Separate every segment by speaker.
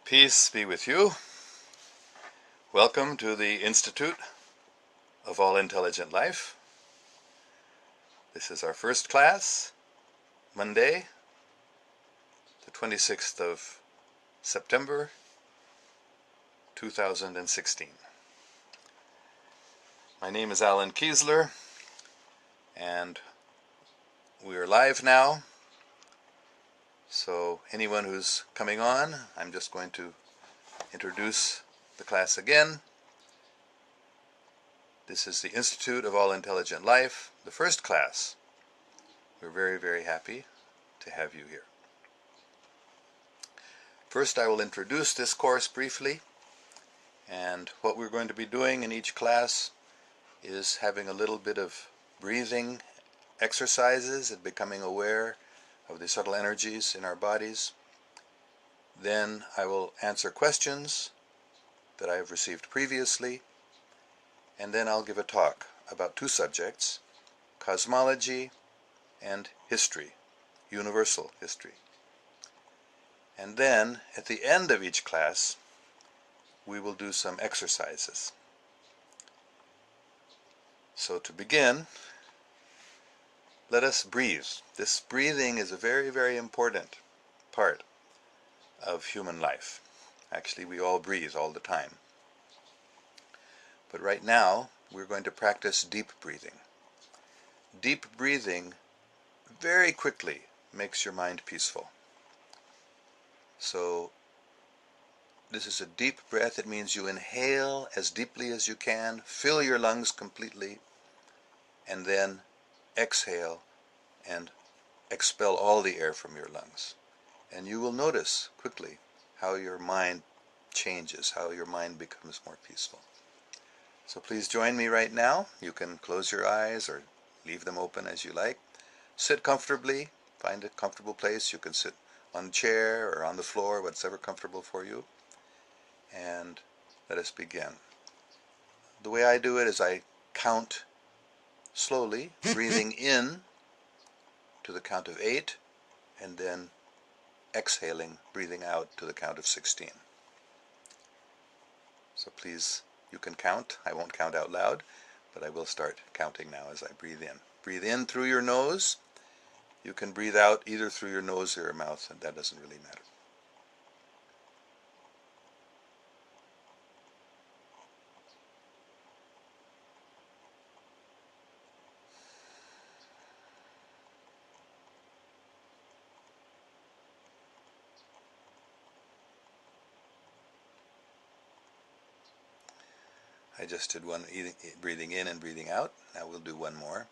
Speaker 1: Peace be with you. Welcome to the Institute of All Intelligent Life. This is our first class, Monday, the 26th of September, 2016. My name is Alan Kiesler, and we are live now. So anyone who's coming on, I'm just going to introduce the class again. This is the Institute of All Intelligent Life, the first class. We're very, very happy to have you here. First, I will introduce this course briefly, and what we're going to be doing in each class is having a little bit of breathing exercises and becoming aware of the subtle energies in our bodies. Then I will answer questions that I have received previously, and then I'll give a talk about two subjects, cosmology and history, universal history. And then, at the end of each class, we will do some exercises. So to begin, let us breathe. This breathing is a very, very important part of human life. Actually, we all breathe all the time. But right now, we're going to practice deep breathing. Deep breathing very quickly makes your mind peaceful. So, this is a deep breath. It means you inhale as deeply as you can, fill your lungs completely, and then exhale and expel all the air from your lungs. And you will notice quickly how your mind changes, how your mind becomes more peaceful. So please join me right now. You can close your eyes or leave them open as you like. Sit comfortably. Find a comfortable place. You can sit on a chair or on the floor, whatever comfortable for you. And let us begin. The way I do it is I count slowly, breathing in to the count of 8, and then exhaling, breathing out to the count of 16. So please, you can count. I won't count out loud, but I will start counting now as I breathe in. Breathe in through your nose. You can breathe out either through your nose or your mouth, and that doesn't really matter. I just did one breathing in and breathing out. Now we'll do one more.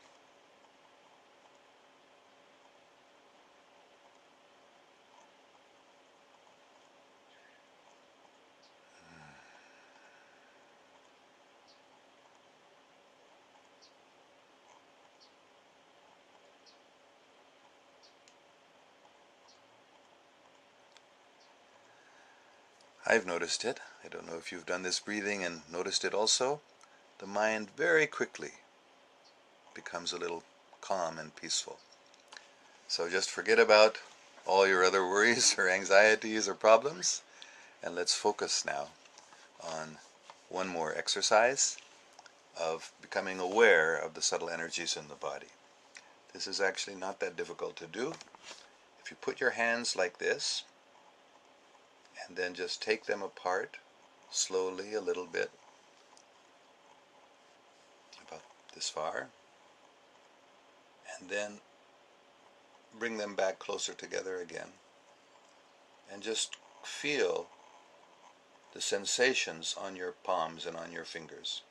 Speaker 1: I've noticed it. I don't know if you've done this breathing and noticed it also. The mind very quickly becomes a little calm and peaceful. So just forget about all your other worries or anxieties or problems, and let's focus now on one more exercise of becoming aware of the subtle energies in the body. This is actually not that difficult to do. If you put your hands like this, and then just take them apart slowly a little bit, about this far, and then bring them back closer together again, and just feel the sensations on your palms and on your fingers.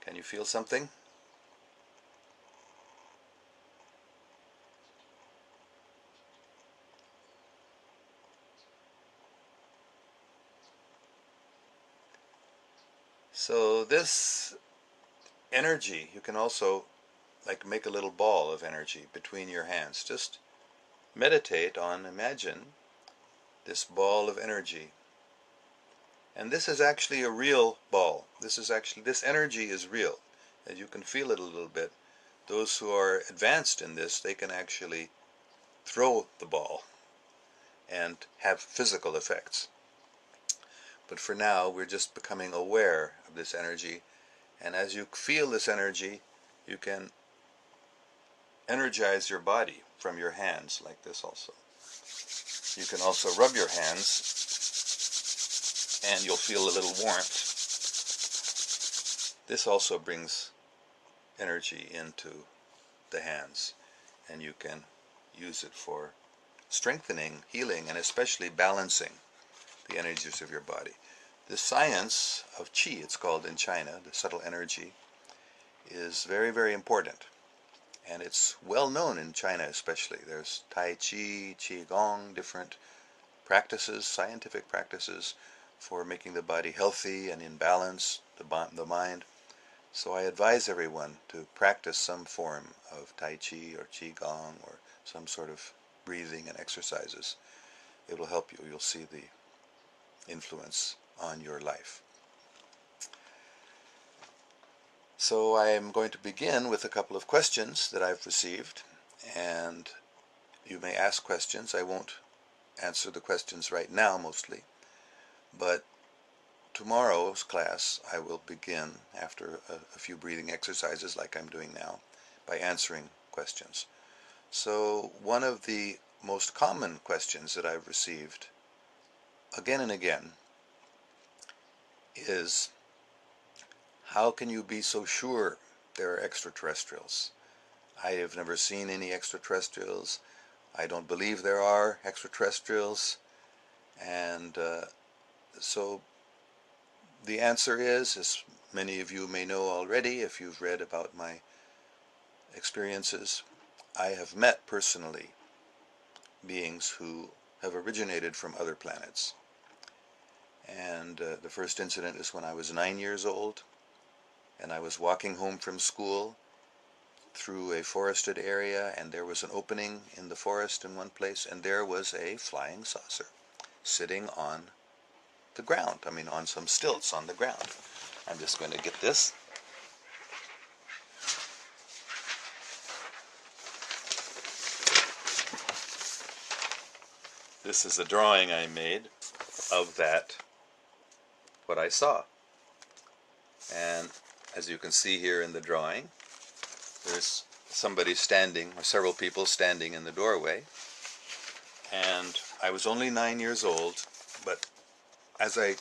Speaker 1: Can you feel something? So this energy, you can also make a little ball of energy between your hands. Just meditate on, imagine this ball of energy. And this is actually a real ball. This energy is real. And you can feel it a little bit. Those who are advanced in this, they can actually throw the ball. and have physical effects. But for now, we're just becoming aware of this energy, and as you feel this energy, you can energize your body from your hands like this also. You can also rub your hands and you'll feel a little warmth. This also brings energy into the hands, and you can use it for strengthening, healing, and especially balancing the energies of your body. The science of qi, it's called in China, the subtle energy, is very, very important. And it's well known in China especially. There's Tai Chi, Qigong, different practices, scientific practices for making the body healthy and in balance, the mind. So I advise everyone to practice some form of Tai Chi or Qigong or some sort of breathing and exercises. It will help you. You'll see the influence on your life. So I am going to begin with a couple of questions that I've received, and you may ask questions. I won't answer the questions right now mostly, but tomorrow's class I will begin after a few breathing exercises like I'm doing now by answering questions. So one of the most common questions that I've received again and again is, how can you be so sure there are extraterrestrials? I have never seen any extraterrestrials. I don't believe there are extraterrestrials. And so the answer is, as many of you may know already if you've read about my experiences, I have met personally beings who have originated from other planets. And the first incident is when I was 9 years old, and I was walking home from school through a forested area, and there was an opening in the forest in one place, and there was a flying saucer sitting on the ground, on some stilts on the ground. I'm just going to get this. This is a drawing I made of that, what I saw. And as you can see here in the drawing, there's somebody standing, or several people standing in the doorway. And I was only 9 years old, but as I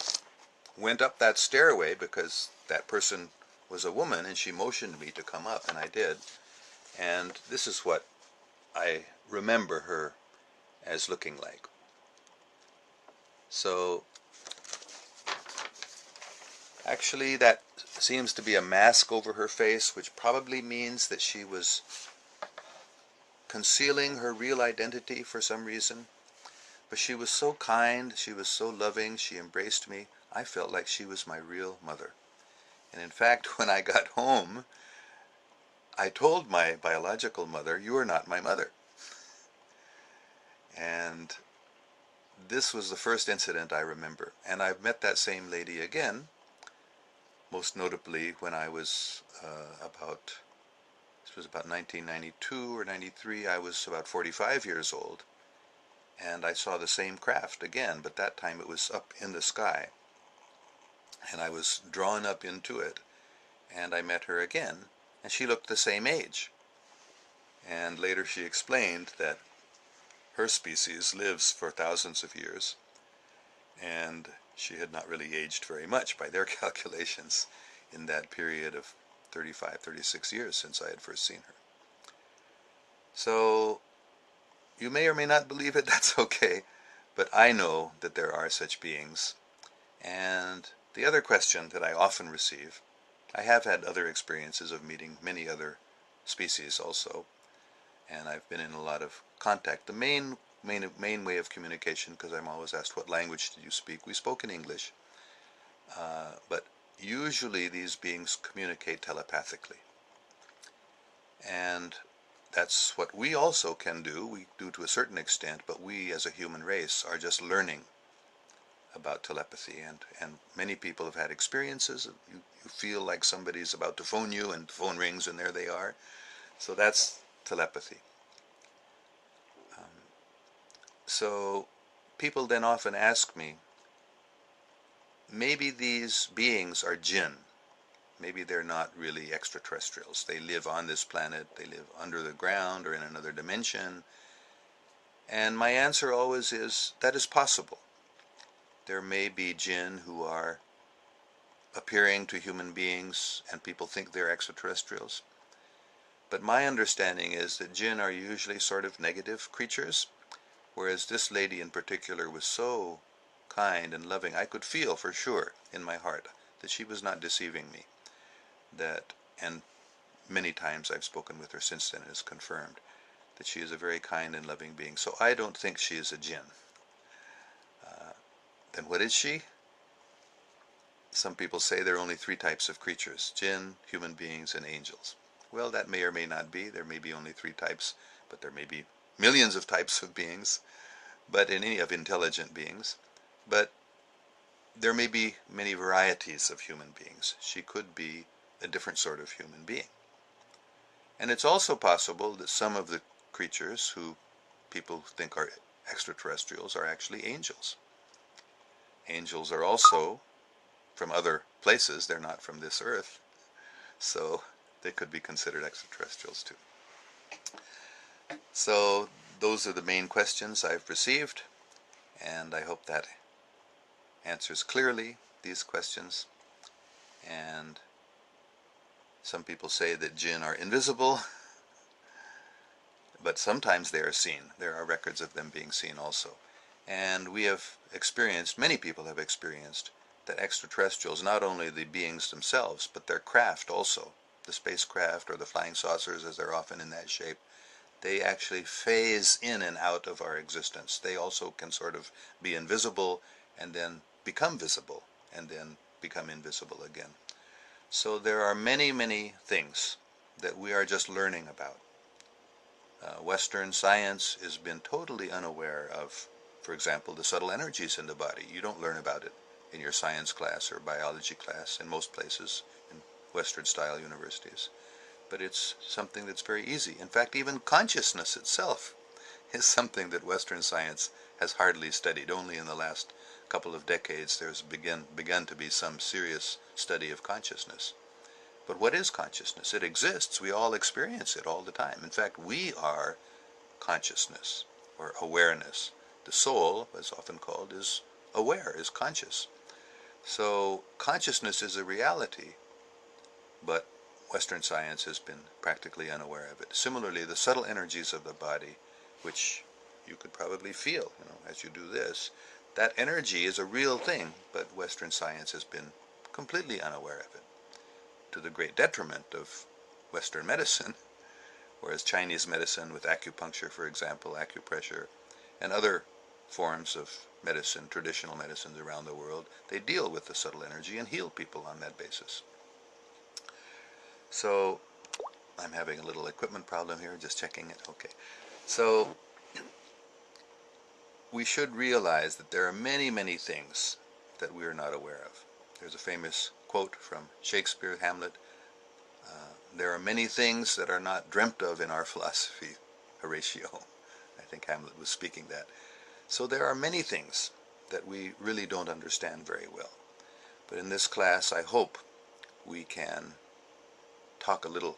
Speaker 1: went up that stairway, because that person was a woman and she motioned me to come up, and I did, and this is what I remember her as looking like. So actually that seems to be a mask over her face, which probably means that she was concealing her real identity for some reason. But she was so kind, she was so loving, she embraced me. I felt like she was my real mother. And in fact, when I got home, I told my biological mother, "You are not my mother." And this was the first incident I remember. And I've met that same lady again, most notably when I was this was about 1992 or 93, I was about 45 years old. And I saw the same craft again, but that time it was up in the sky. And I was drawn up into it, and I met her again, and she looked the same age. And later she explained that her species lives for thousands of years, and she had not really aged very much by their calculations in that period of 35, 36 years since I had first seen her. So you may or may not believe it, that's okay, but I know that there are such beings. And the other question that I often receive, I have had other experiences of meeting many other species also, and I've been in a lot of contact. The main way of communication, because I'm always asked, what language did you speak? We spoke in English, but usually these beings communicate telepathically. And that's what we also can do. We do to a certain extent, but we as a human race are just learning about telepathy, and many people have had experiences. You feel like somebody's about to phone you, and the phone rings and there they are. So that's telepathy. So people then often ask me, maybe these beings are jinn. Maybe they're not really extraterrestrials. They live on this planet, they live under the ground or in another dimension. And my answer always is, that is possible. There may be jinn who are appearing to human beings and people think they're extraterrestrials. But my understanding is that jinn are usually sort of negative creatures, whereas this lady in particular was so kind and loving. I could feel for sure in my heart that she was not deceiving me. And many times I've spoken with her since then, and it's confirmed that she is a very kind and loving being. So I don't think she is a jinn. Then what is she? Some people say there are only three types of creatures: jinn, human beings, and angels. Well, that may or may not be. There may be only three types, but there may be millions of types of beings, but in any of intelligent beings. But there may be many varieties of human beings. She could be a different sort of human being. And it's also possible that some of the creatures who people think are extraterrestrials are actually angels. Angels are also from other places. They're not from this earth. So they could be considered extraterrestrials too. So those are the main questions I've received, and I hope that answers clearly these questions. And some people say that jinn are invisible, but sometimes they are seen. There are records of them being seen also. And we have experienced, many people have experienced, that extraterrestrials, not only the beings themselves, but their craft also, the spacecraft or the flying saucers, as they're often in that shape, they actually phase in and out of our existence. They also can sort of be invisible and then become visible and then become invisible again. So there are many, many things that we are just learning about. Western science has been totally unaware of, for example, the subtle energies in the body. You don't learn about it in your science class or biology class in most places in Western-style universities. But it's something that's very easy. In fact, even consciousness itself is something that Western science has hardly studied. Only in the last couple of decades there's begun to be some serious study of consciousness. But what is consciousness? It exists. We all experience it all the time. In fact, we are consciousness or awareness. The soul, as often called, is aware, is conscious. So consciousness is a reality, but Western science has been practically unaware of it. Similarly, the subtle energies of the body, which you could probably feel, as you do this, that energy is a real thing, but Western science has been completely unaware of it, to the great detriment of Western medicine, whereas Chinese medicine with acupuncture, for example, acupressure, and other forms of medicine, traditional medicines around the world, they deal with the subtle energy and heal people on that basis. So I'm having a little equipment problem here, just checking it. Okay. So we should realize that there are many, many things that we are not aware of. There's a famous quote from Shakespeare, Hamlet. There are many things that are not dreamt of in our philosophy, Horatio. I think Hamlet was speaking that. So there are many things that we really don't understand very well. But in this class, I hope we can talk a little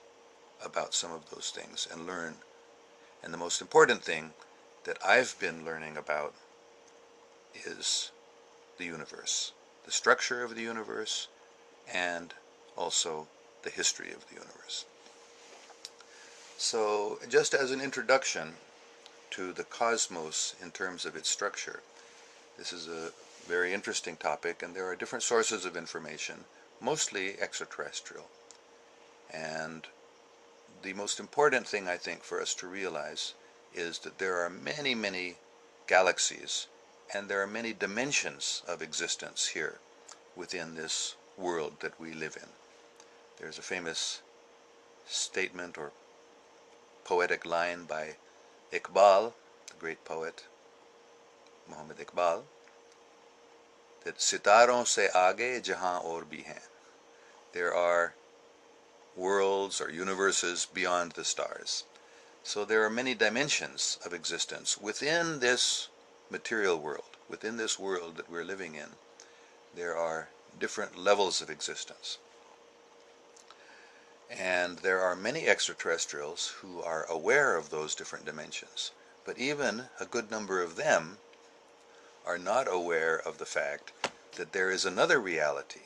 Speaker 1: about some of those things and learn. And the most important thing that I've been learning about is the universe, the structure of the universe, and also the history of the universe. So just as an introduction to the cosmos in terms of its structure, this is a very interesting topic, and there are different sources of information, mostly extraterrestrial. And the most important thing, I think, for us to realize is that there are many, many galaxies, and there are many dimensions of existence here within this world that we live in. There's a famous statement or poetic line by Iqbal, the great poet Muhammad Iqbal, that "Sitaron se aage jahan aur bhi hain." There are worlds or universes beyond the stars. So there are many dimensions of existence within this material world, within this world that we're living in, there are different levels of existence. And there are many extraterrestrials who are aware of those different dimensions. But even a good number of them are not aware of the fact that there is another reality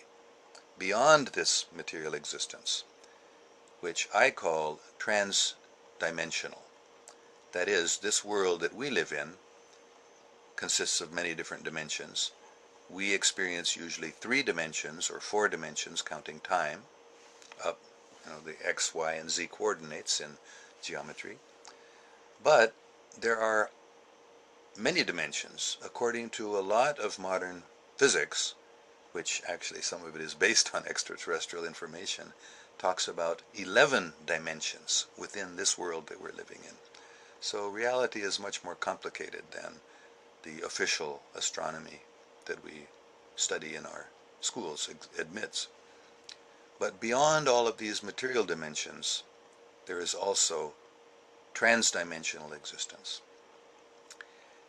Speaker 1: beyond this material existence, which I call trans-dimensional. That is, this world that we live in consists of many different dimensions. We experience usually 3 dimensions or 4 dimensions, counting time, up, the x, y, and z coordinates in geometry. But there are many dimensions, according to a lot of modern physics, which actually some of it is based on extraterrestrial information, talks about 11 dimensions within this world that we're living in. So reality is much more complicated than the official astronomy that we study in our schools admits. But beyond all of these material dimensions, there is also trans-dimensional existence.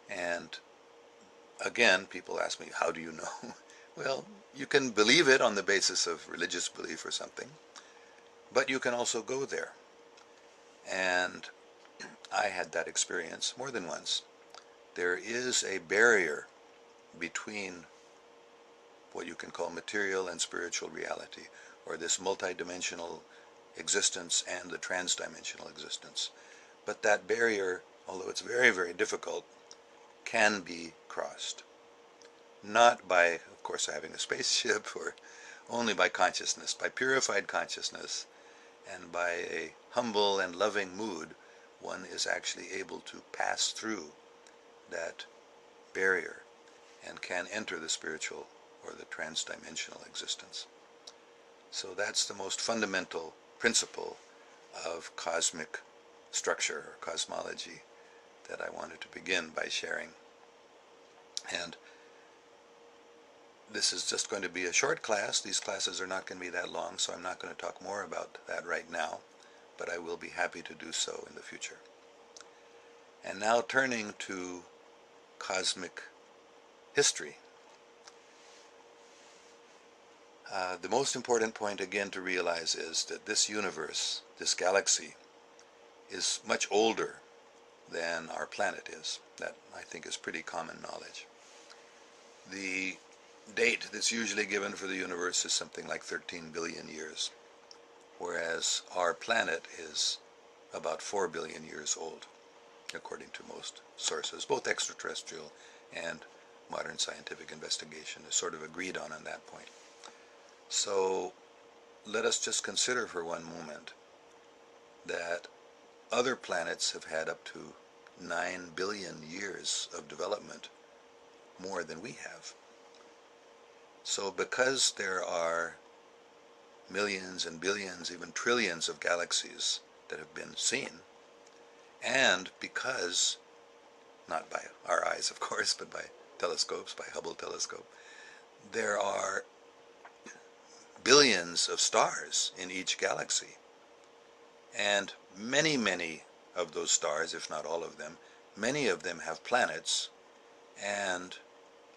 Speaker 1: And again, people ask me, how do you know? Well, you can believe it on the basis of religious belief or something, but you can also go there. And I had that experience more than once. There is a barrier between what you can call material and spiritual reality, or this multidimensional existence and the trans-dimensional existence. But that barrier, although it's very, very difficult, can be crossed. Not by, of course, having a spaceship, or only by consciousness, by purified consciousness, and by a humble and loving mood, one is actually able to pass through that barrier and can enter the spiritual or the trans-dimensional existence. So that's the most fundamental principle of cosmic structure or cosmology that I wanted to begin by sharing. And this is just going to be a short class. These classes are not going to be that long, so I'm not going to talk more about that right now, but I will be happy to do so in the future. And now turning to cosmic history. The most important point again to realize is that this universe, this galaxy, is much older than our planet is. That, I think, is pretty common knowledge. The date that's usually given for the universe is something like 13 billion years, whereas our planet is about 4 billion years old, according to most sources. Both extraterrestrial and modern scientific investigation is sort of agreed on that point. So let us just consider for one moment that other planets have had up to 9 billion years of development more than we have. So because there are millions and billions, even trillions of galaxies that have been seen, and because, not by our eyes of course, but by telescopes, by Hubble telescope, there are billions of stars in each galaxy. And many, many of those stars, if not all of them, many of them have planets, and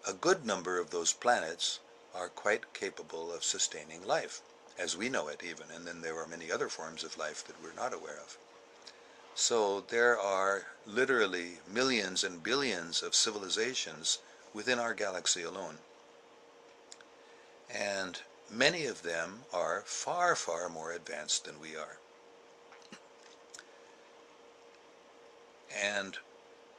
Speaker 1: a good number of those planets are quite capable of sustaining life, as we know it even, and then there are many other forms of life that we're not aware of. So there are literally millions and billions of civilizations within our galaxy alone. And many of them are far, far more advanced than we are. And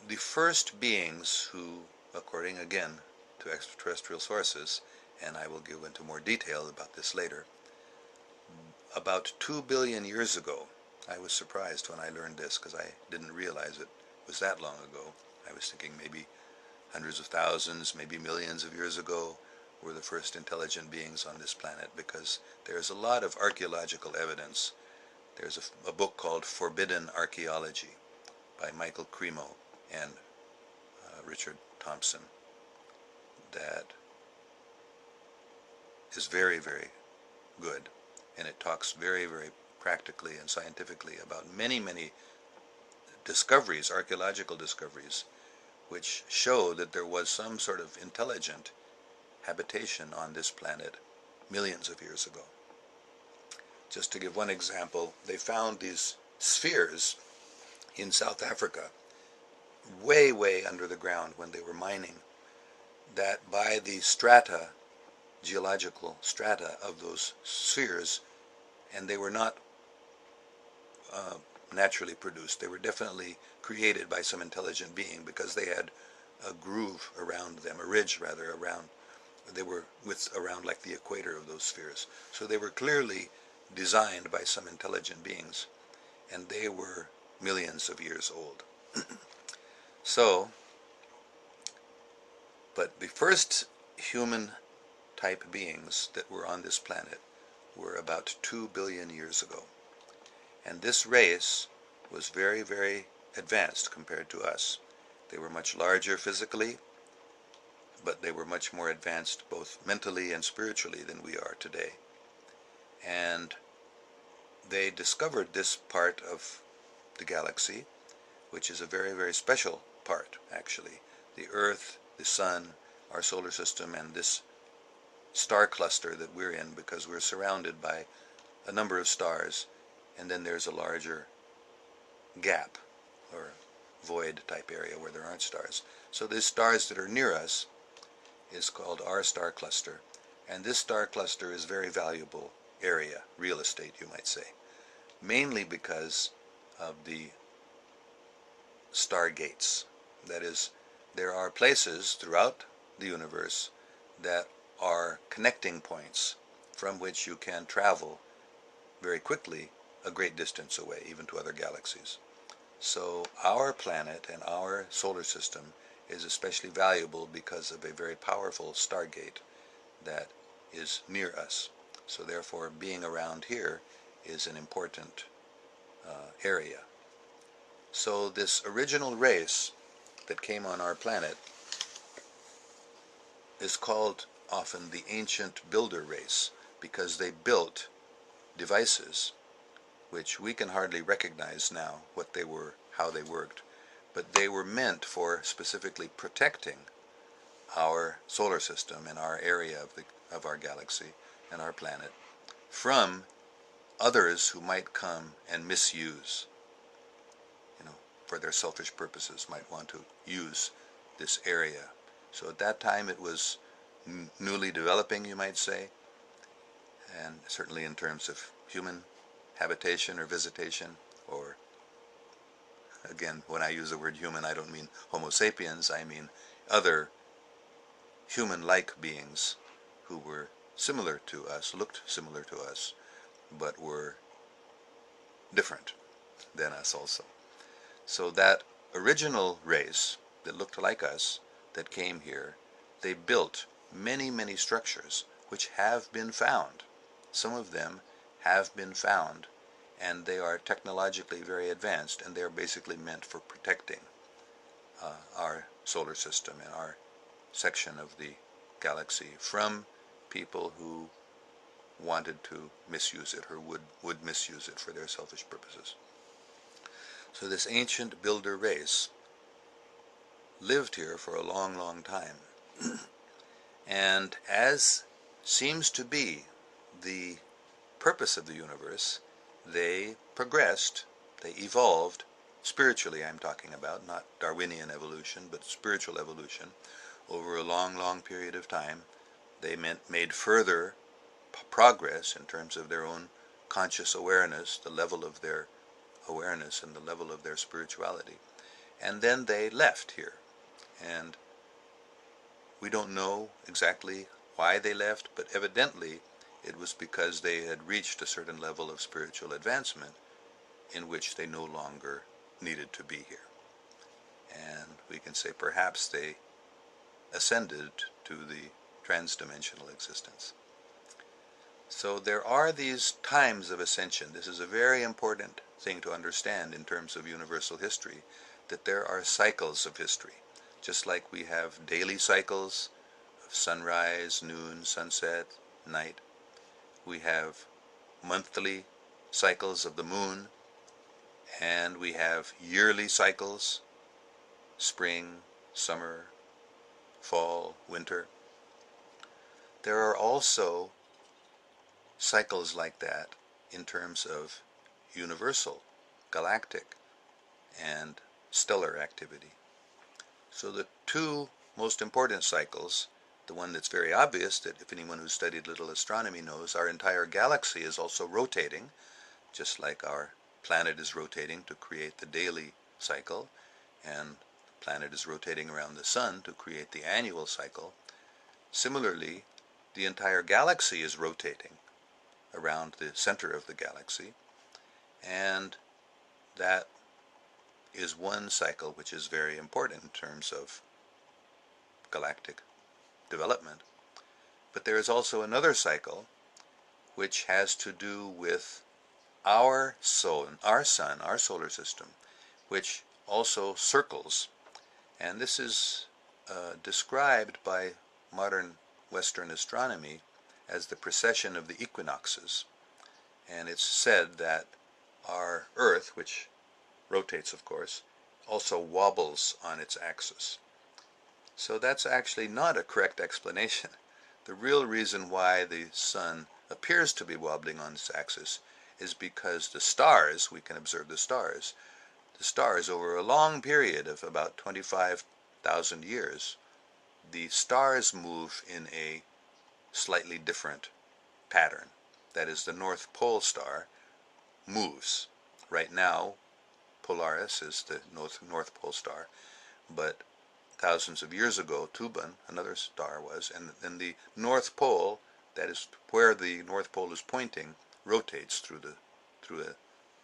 Speaker 1: the first beings who, according again to extraterrestrial sources, and I will go into more detail about this later, about 2 billion years ago, I was surprised when I learned this because I didn't realize it was that long ago. I was thinking maybe hundreds of thousands, maybe millions of years ago were the first intelligent beings on this planet, because there's a lot of archaeological evidence. There's a book called Forbidden Archaeology by Michael Cremo and Richard Thompson that is very, very good, and it talks very, very practically and scientifically about many, many discoveries, archaeological discoveries, which show that there was some sort of intelligent habitation on this planet millions of years ago. Just to give one example, they found these spheres in South Africa, way, way under the ground when they were mining, that by the strata, geological strata of those spheres, and they were not naturally produced. They were definitely created by some intelligent being because they had a groove around them, a ridge rather, around. They were around like the equator of those spheres. So they were clearly designed by some intelligent beings, and they were millions of years old. So, but the first human type beings that were on this planet were about 2 billion years ago. And this race was very, very advanced compared to us. They were much larger physically, but they were much more advanced both mentally and spiritually than we are today. And they discovered this part of the galaxy, which is a very, very special part, actually. The Earth, the Sun, our solar system, and this star cluster that we're in, because we're surrounded by a number of stars, and then there's a larger gap or void type area where there aren't stars. So these stars that are near us is called our star cluster, and this star cluster is very valuable area, real estate you might say, mainly because of the stargates. That is, there are places throughout the universe that are connecting points from which you can travel very quickly a great distance away, even to other galaxies. So our planet and our solar system is especially valuable because of a very powerful stargate that is near us. So therefore, being around here is an important area. So this original race that came on our planet is called often the ancient builder race, because they built devices which we can hardly recognize now what they were, how they worked, but they were meant for specifically protecting our solar system and our area of our galaxy and our planet from others who might come and misuse, for their selfish purposes, might want to use this area. So at that time it was newly developing, you might say, and certainly in terms of human habitation or visitation, or again, when I use the word human, I don't mean Homo sapiens, I mean other human-like beings who were similar to us, looked similar to us, but were different than us also. So that original race that looked like us, that came here, they built many, many structures which have been found. Some of them have been found, and they are technologically very advanced, and they are basically meant for protecting our solar system and our section of the galaxy from people who wanted to misuse it or would misuse it for their selfish purposes. So this ancient builder race lived here for a long, long time. And as seems to be the purpose of the universe, they progressed, they evolved, spiritually I'm talking about, not Darwinian evolution, but spiritual evolution, over a long, long period of time. They made further progress in terms of their own conscious awareness, the level of their awareness and the level of their spirituality. And then they left here. And we don't know exactly why they left, but evidently it was because they had reached a certain level of spiritual advancement in which they no longer needed to be here. And we can say perhaps they ascended to the trans-dimensional existence. So there are these times of ascension. This is a very important thing to understand in terms of universal history, that there are cycles of history. Just like we have daily cycles of sunrise, noon, sunset, night, we have monthly cycles of the moon, and we have yearly cycles, spring, summer, fall, winter. There are also cycles like that in terms of universal, galactic, and stellar activity. So the two most important cycles, the one that's very obvious, that if anyone who's studied little astronomy knows, our entire galaxy is also rotating, just like our planet is rotating to create the daily cycle, and the planet is rotating around the sun to create the annual cycle. Similarly, the entire galaxy is rotating around the center of the galaxy, and that is one cycle which is very important in terms of galactic development. But there is also another cycle which has to do with our sun, our solar system, which also circles. And this is described by modern Western astronomy as the precession of the equinoxes. And it's said that our Earth, which rotates of course, also wobbles on its axis. So that's actually not a correct explanation. The real reason why the sun appears to be wobbling on its axis is because the stars, we can observe the stars over a long period of about 25,000 years, the stars move in a slightly different pattern. That is, the North Pole star moves. Right now, Polaris is the North Pole star, but thousands of years ago, Tuban, another star, was, and then the North Pole, that is where the North Pole is pointing, rotates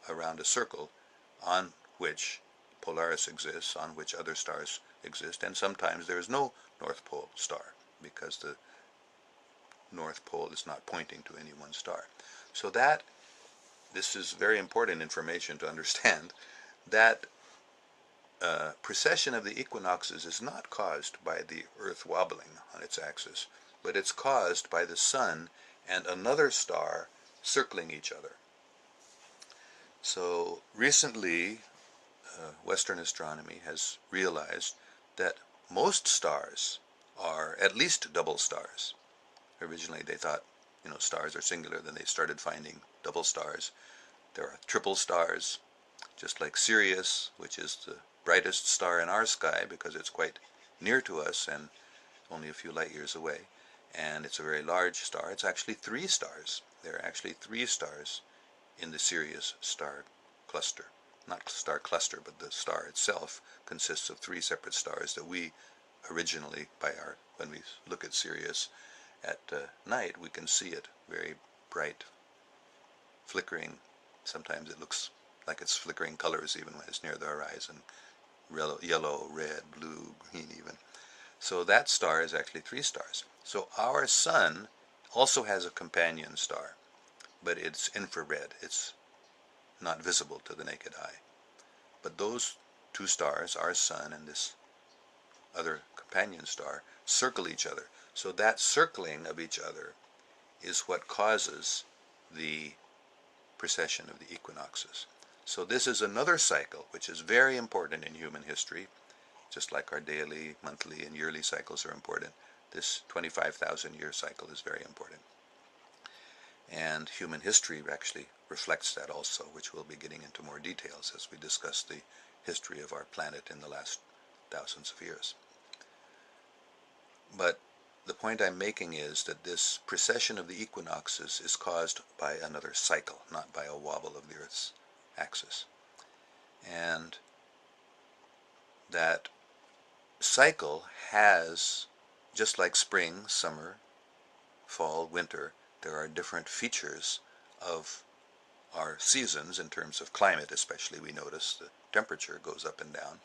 Speaker 1: around a circle on which Polaris exists, on which other stars exist, and sometimes there is no North Pole star because the North Pole is not pointing to any one star. So this is very important information to understand, that precession of the equinoxes is not caused by the Earth wobbling on its axis, but it's caused by the sun and another star circling each other. So recently, Western astronomy has realized that most stars are at least double stars. Originally they thought, stars are singular, then they started finding double stars. There are triple stars, just like Sirius, which is the brightest star in our sky because it's quite near to us and only a few light years away, and it's a very large star. It's actually three stars. There are actually three stars in the Sirius star cluster. Not star cluster, but the star itself consists of three separate stars that we originally, when we look at Sirius at night, we can see it very bright, flickering. Sometimes it looks like it's flickering colors even when it's near the horizon. Yellow, red, blue, green even. So that star is actually three stars. So our sun also has a companion star, but it's infrared. It's not visible to the naked eye. But those two stars, our sun and this other companion star, circle each other. So that circling of each other is what causes the precession of the equinoxes. So this is another cycle which is very important in human history, just like our daily, monthly, and yearly cycles are important. This 25,000-year cycle is very important. And human history actually reflects that also, which we'll be getting into more details as we discuss the history of our planet in the last thousands of years. But the point I'm making is that this precession of the equinoxes is caused by another cycle, not by a wobble of the Earth's axis. And that cycle has, just like spring, summer, fall, winter, there are different features of our seasons in terms of climate, especially. We notice the temperature goes up and down.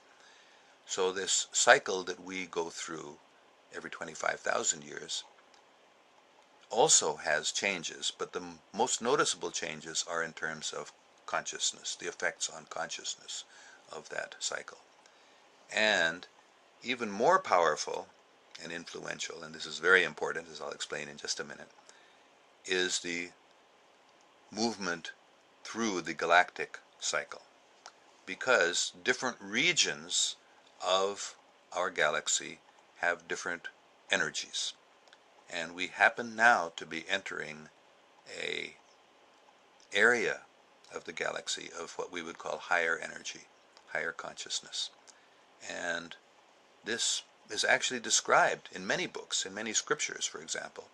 Speaker 1: So this cycle that we go through every 25,000 years also has changes, but the most noticeable changes are in terms of consciousness, the effects on consciousness of that cycle. And even more powerful and influential, and this is very important, as I'll explain in just a minute, is the movement through the galactic cycle, because different regions of our galaxy have different energies. And we happen now to be entering a area of the galaxy of what we would call higher energy, higher consciousness. And this is actually described in many books, in many scriptures, for example.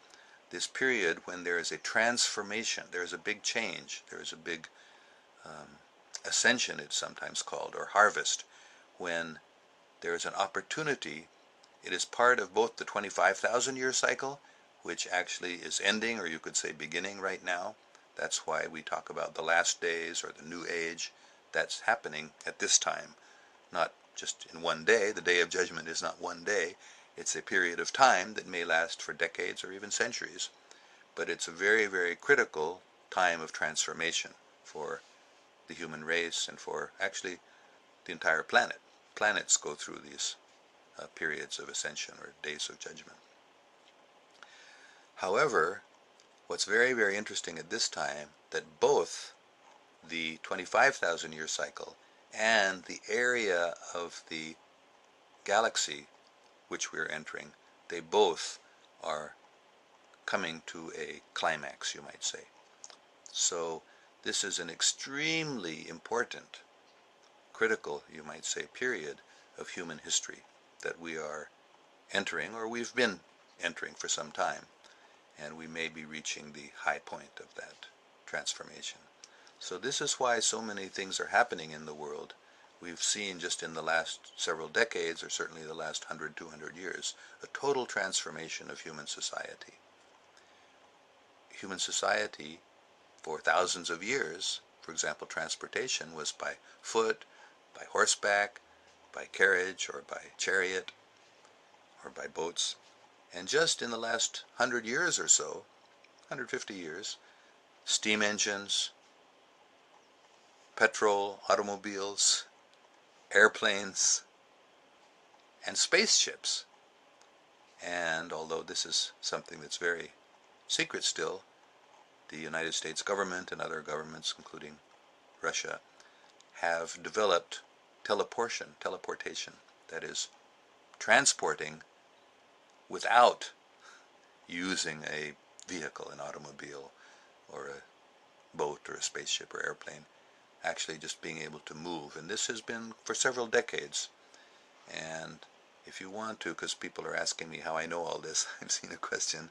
Speaker 1: This period when there is a transformation, there is a big change, there is a big ascension, it's sometimes called, or harvest, when there is an opportunity. It is part of both the 25,000 year cycle, which actually is ending, or you could say beginning right now. That's why we talk about the last days or the new age. That's happening at this time, not just in one day. The day of judgment is not one day. It's a period of time that may last for decades or even centuries. But it's a very, very critical time of transformation for the human race and for actually the entire planet. Planets go through these periods of ascension or days of judgment. However, what's very, very interesting at this time, that both the 25,000 year cycle and the area of the galaxy which we're entering, they both are coming to a climax, you might say. So this is an extremely important, critical, you might say, period of human history that we are entering, or we've been entering for some time, and we may be reaching the high point of that transformation. So this is why so many things are happening in the world. We've seen just in the last several decades, or certainly the last 100, 200 years, a total transformation of human society. Human society, for thousands of years, for example, transportation was by foot, by horseback, by carriage, or by chariot, or by boats. And just in the last 100 years or so, 150 years, steam engines, petrol, automobiles, airplanes, and spaceships. And although this is something that's very secret still, the United States government and other governments, including Russia, have developed teleportation, that is, transporting without using a vehicle, an automobile, or a boat, or a spaceship, or airplane, actually just being able to move. And this has been for several decades. And if you want to, because people are asking me how I know all this, I've seen a question.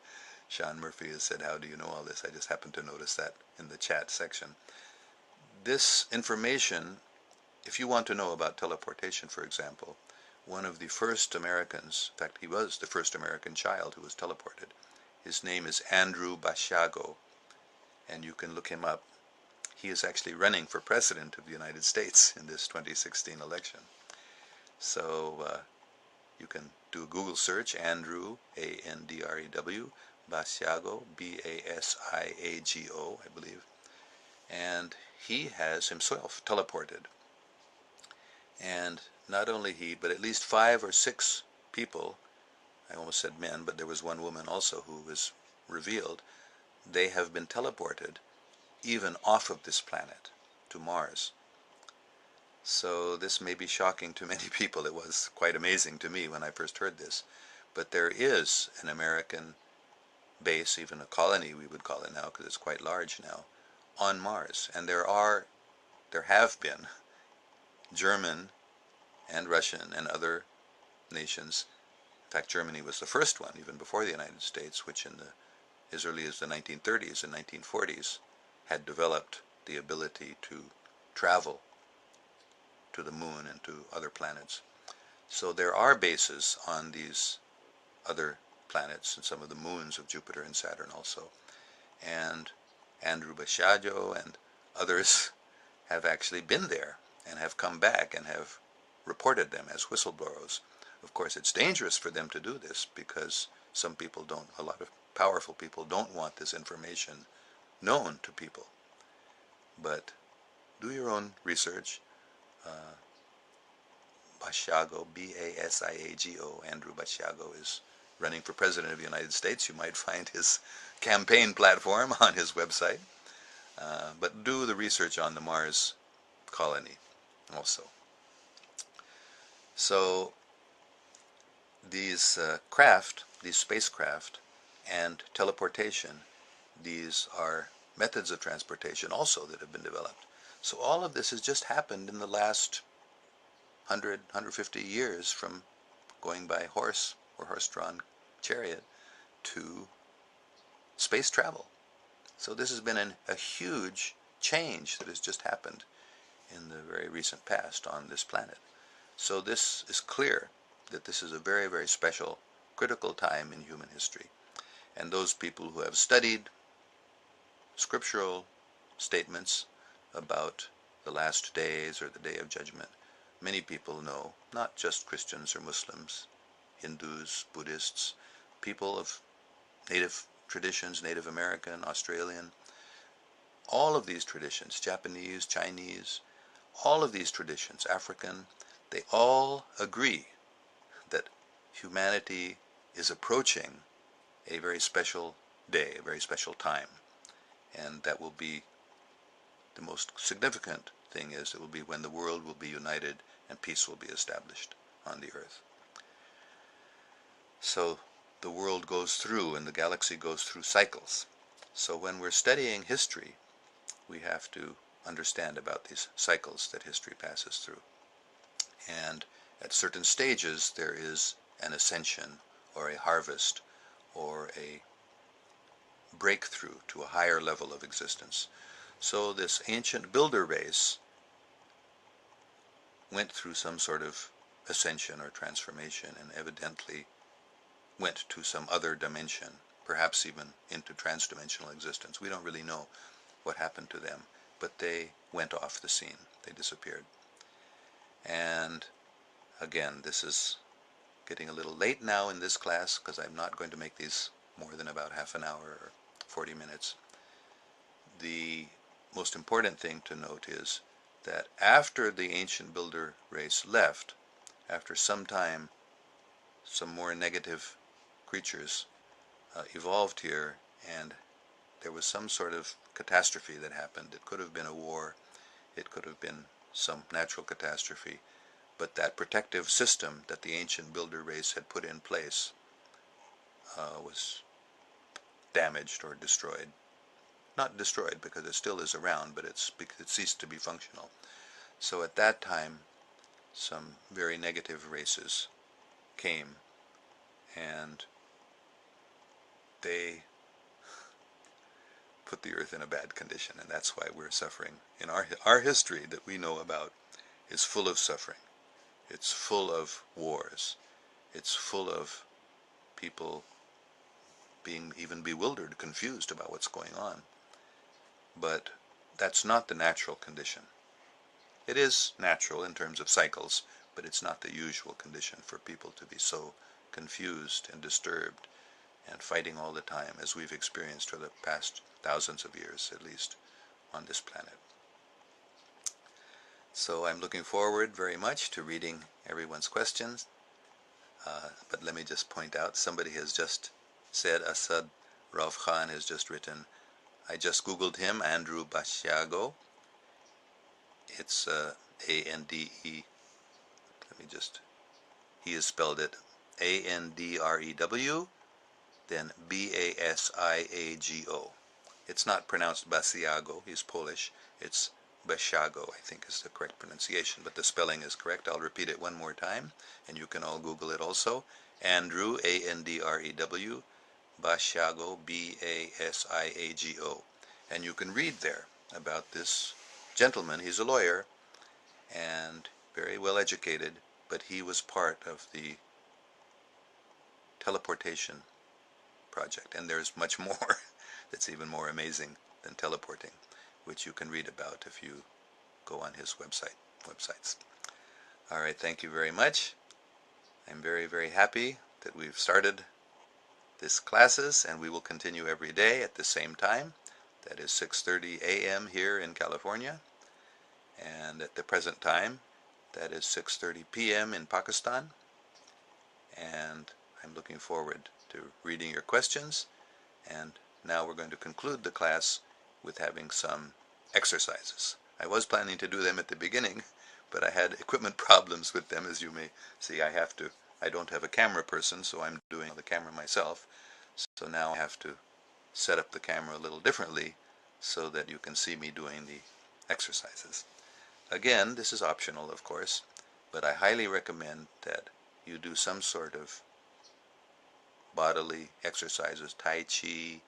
Speaker 1: Sean Murphy has said, how do you know all this? I just happened to notice that in the chat section. This information, if you want to know about teleportation, for example, one of the first Americans, in fact he was the first American child who was teleported, his name is Andrew Basiago, and you can look him up. He is actually running for president of the United States in this 2016 election. So you can do a Google search, Andrew, A-N-D-R-E-W, Basiago, B-A-S-I-A-G-O, I believe, and he has himself teleported. And not only he, but at least 5 or 6 people, I almost said men, but there was one woman also who was revealed, they have been teleported even off of this planet to Mars. So this may be shocking to many people. It was quite amazing to me when I first heard this. But there is an American base, even a colony we would call it now, because it's quite large now, on Mars. And there have been German and Russian and other nations. In fact, Germany was the first one, even before the United States, which as early as the 1930s and 1940s had developed the ability to travel to the moon and to other planets. So there are bases on these other planets and some of the moons of Jupiter and Saturn also. And Andrew Basiago and others have actually been there and have come back and have reported them as whistleblowers. Of course, it's dangerous for them to do this because some people don't, a lot of powerful people don't want this information known to people. But do your own research. Basiago, B-A-S-I-A-G-O, Andrew Basiago is running for president of the United States. You might find his campaign platform on his website. But do the research on the Mars colony also. So these these spacecraft and teleportation, these are methods of transportation also that have been developed. So all of this has just happened in the last 100, 150 years, from going by horse or horse-drawn chariot to space travel. So this has been a huge change that has just happened in the very recent past on this planet. So this is clear that this is a very, very special, critical time in human history. And those people who have studied scriptural statements about the last days or the day of judgment, many people know, not just Christians or Muslims, Hindus, Buddhists, people of native traditions, Native American, Australian, all of these traditions, Japanese, Chinese, all of these traditions, African, they all agree that humanity is approaching a very special day, a very special time. And that will be the most significant thing, is it will be when the world will be united and peace will be established on the earth. So the world goes through, and the galaxy goes through cycles. So when we're studying history, we have to understand about these cycles that history passes through. And at certain stages there is an ascension or a harvest or a breakthrough to a higher level of existence. So this ancient builder race went through some sort of ascension or transformation, and evidently went to some other dimension, perhaps even into transdimensional existence. We don't really know what happened to them, but they went off the scene. They disappeared. And again, this is getting a little late now in this class, because I'm not going to make these more than about half an hour or 40 minutes. The most important thing to note is that after the ancient builder race left, after some time, some more negative creatures evolved here, and there was some sort of catastrophe that happened. It could have been a war, it could have been some natural catastrophe, but that protective system that the ancient builder race had put in place was damaged or destroyed. Not destroyed, because it still is around, but it ceased to be functional. So at that time, some very negative races came, and they put the earth in a bad condition, and that's why we're suffering. In our history that we know about is full of suffering. It's full of wars. It's full of people being even bewildered, confused about what's going on. But that's not the natural condition. It is natural in terms of cycles, but it's not the usual condition for people to be so confused and disturbed and fighting all the time as we've experienced for the past thousands of years, at least, on this planet. So I'm looking forward very much to reading everyone's questions. But let me just point out, somebody has just said, Asad Rauf Khan has just written, I just Googled him, Andrew Basiago. It's A-N-D-E, he has spelled it A-N-D-R-E-W, then B-A-S-I-A-G-O. It's not pronounced Basiago, he's Polish. It's Basiago, I think is the correct pronunciation, but the spelling is correct. I'll repeat it one more time, and you can all Google it also. Andrew, A-N-D-R-E-W, Basiago, B-A-S-I-A-G-O. And you can read there about this gentleman. He's a lawyer and very well educated, but he was part of the teleportation project. And there's much more that's even more amazing than teleporting, which you can read about if you go on his websites. All right, thank you very much. I'm very, very happy that we've started this classes, and we will continue every day at the same time. That is 6:30 a.m. here in California, and at the present time, that is 6:30 p.m. in Pakistan. And I'm looking forward to reading your questions. And now we're going to conclude the class with having some exercises. I was planning to do them at the beginning, but I had equipment problems with them. As you may see, I have to I don't have a camera person, so I'm doing the camera myself. So now I have to set up the camera a little differently so that you can see me doing the exercises. Again, this is optional, of course, but I highly recommend that you do some sort of bodily exercises, Tai Chi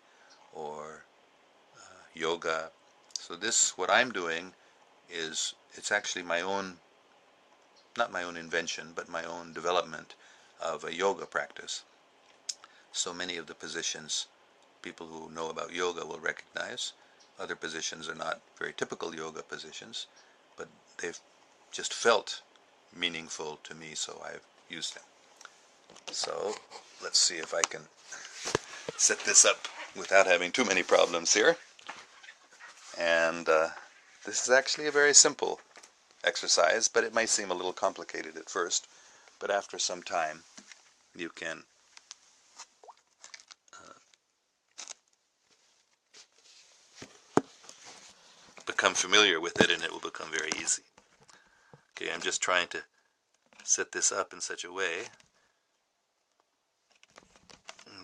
Speaker 1: or yoga. So this, what I'm doing is, it's actually my own, not my own invention, but my own development of a yoga practice. So many of the positions people who know about yoga will recognize. Other positions are not very typical yoga positions, but they've just felt meaningful to me, so I've used them. So let's see if I can set this up without having too many problems here. And this is actually a very simple exercise, but it might seem a little complicated at first, but after some time you can become familiar with it and it will become very easy. Okay, I'm just trying to set this up in such a way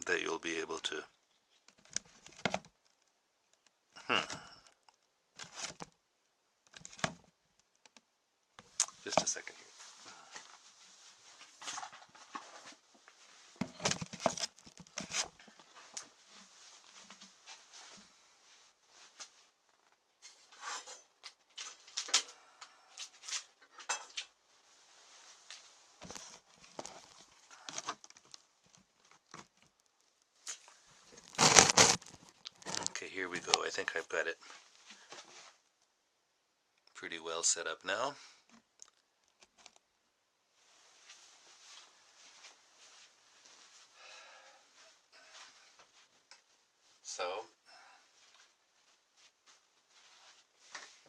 Speaker 1: that you'll be able to just a second here. Okay, here we go. I think I've got it pretty well set up now. So,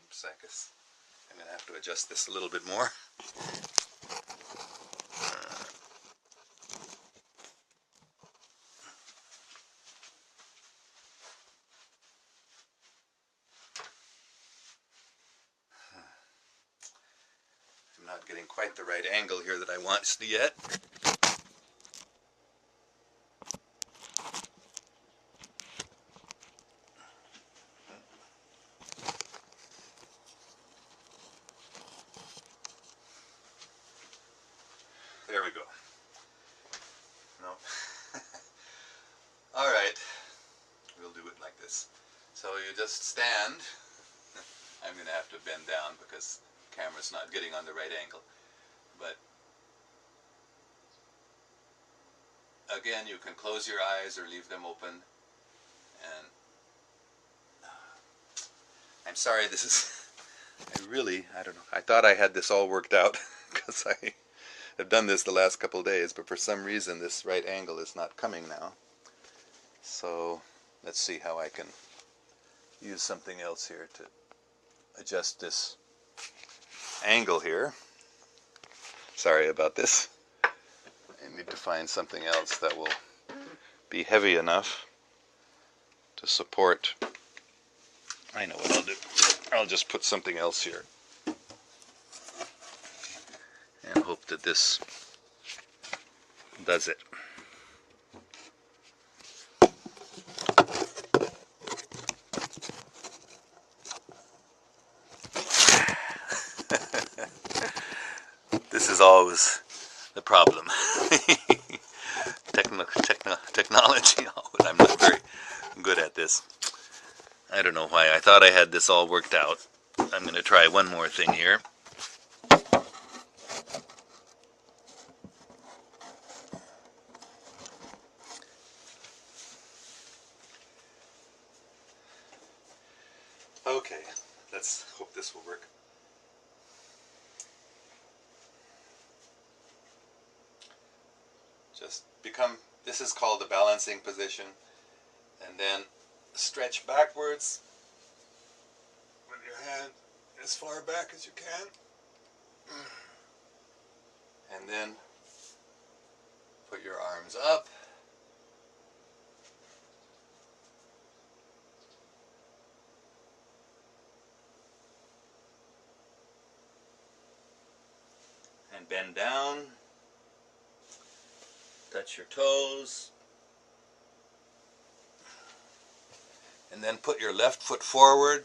Speaker 1: oops, I guess I'm going to have to adjust this a little bit more. I'm not getting quite the right angle here that I want yet. There we go. No. All right. We'll do it like this. So you just stand. I'm going to have to bend down because the camera's not getting on the right angle. But again, you can close your eyes or leave them open. And I'm sorry, this is, I don't know. I thought I had this all worked out because I have done this the last couple of days, but for some reason this right angle is not coming now. So let's see how I can use something else here to adjust this angle here. Sorry about this. I need to find something else that will be heavy enough to support. I know what I'll do. I'll just put something else here and hope that this does it. This is always the problem. Technology, I'm not very good at this. I don't know why. I thought I had this all worked out. I'm going to try one more thing here. Okay, let's hope this will work. Just this is called the balancing position, and then stretch backwards with your hand as far back as you can, and then put your arms up, and bend down, touch your toes, and then put your left foot forward.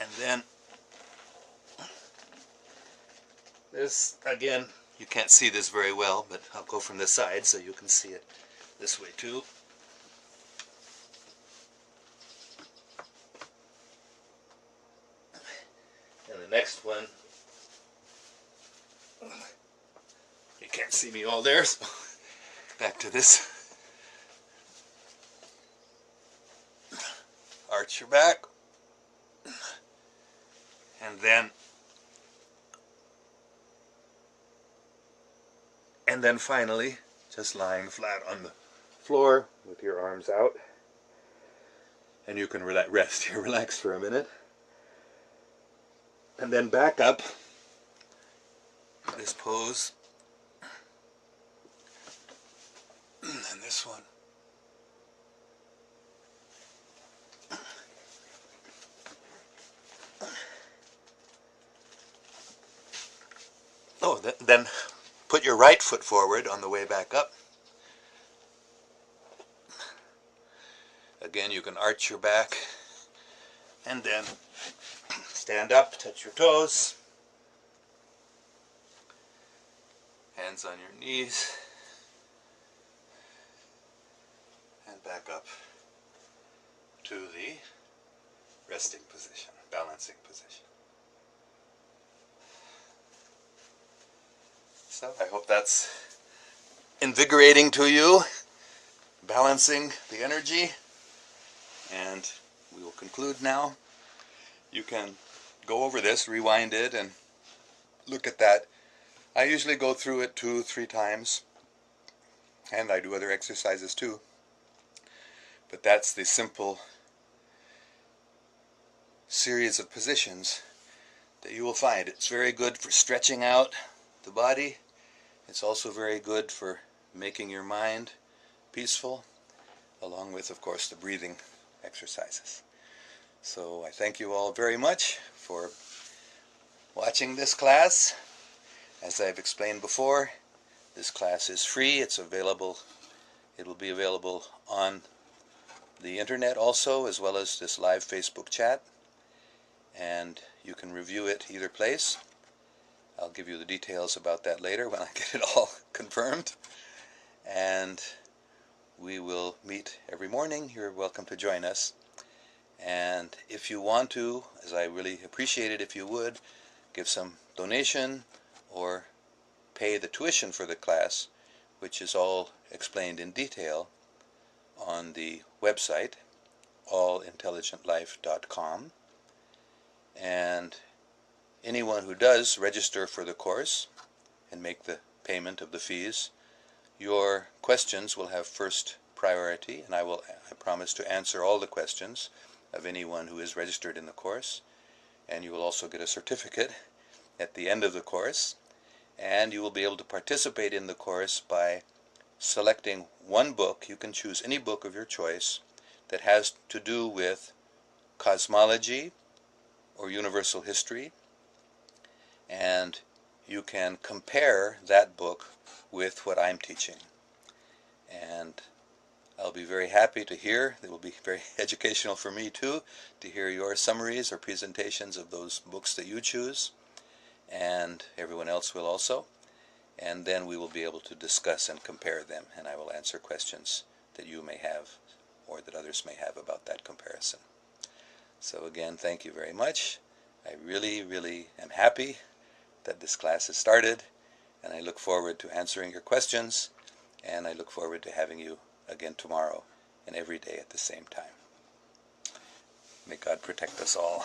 Speaker 1: And then this, again, you can't see this very well, but I'll go from this side so you can see it this way too. And the next one, you can't see me all there, so back to this. Arch your back. And then finally, just lying flat on the floor with your arms out. And you can rest here, relax for a minute. And then back up this pose. And this one. Oh, then put your right foot forward on the way back up. Again, you can arch your back and then stand up, touch your toes, hands on your knees, and back up to the resting position, balancing position. So I hope that's invigorating to you, balancing the energy, and we will conclude now. You can go over this, rewind it, and look at that. I usually go through it 2-3 times, and I do other exercises too. But that's the simple series of positions that you will find. It's very good for stretching out the body. It's also very good for making your mind peaceful, along with, of course, the breathing exercises. So I thank you all very much for watching this class. As I've explained before, this class is free. It's available. It will be available on the internet also, as well as this live Facebook chat. And you can review it either place. I'll give you the details about that later when I get it all confirmed. And we will meet every morning. You're welcome to join us. And if you want to, as I really appreciate it if you would, give some donation or pay the tuition for the class, which is all explained in detail on the website, allintelligentlife.com. And anyone who does register for the course and make the payment of the fees, your questions will have first priority, and I promise to answer all the questions of anyone who is registered in the course. And you will also get a certificate at the end of the course, and you will be able to participate in the course by selecting one book. You can choose any book of your choice that has to do with cosmology or universal history, and you can compare that book with what I'm teaching. And I'll be very happy to hear. It will be very educational for me too, to hear your summaries or presentations of those books that you choose, and everyone else will also. And then we will be able to discuss and compare them, and I will answer questions that you may have or that others may have about that comparison. So again, thank you very much. I really, really am happy that this class has started, and I look forward to answering your questions, and I look forward to having you again tomorrow and every day at the same time. May God protect us all.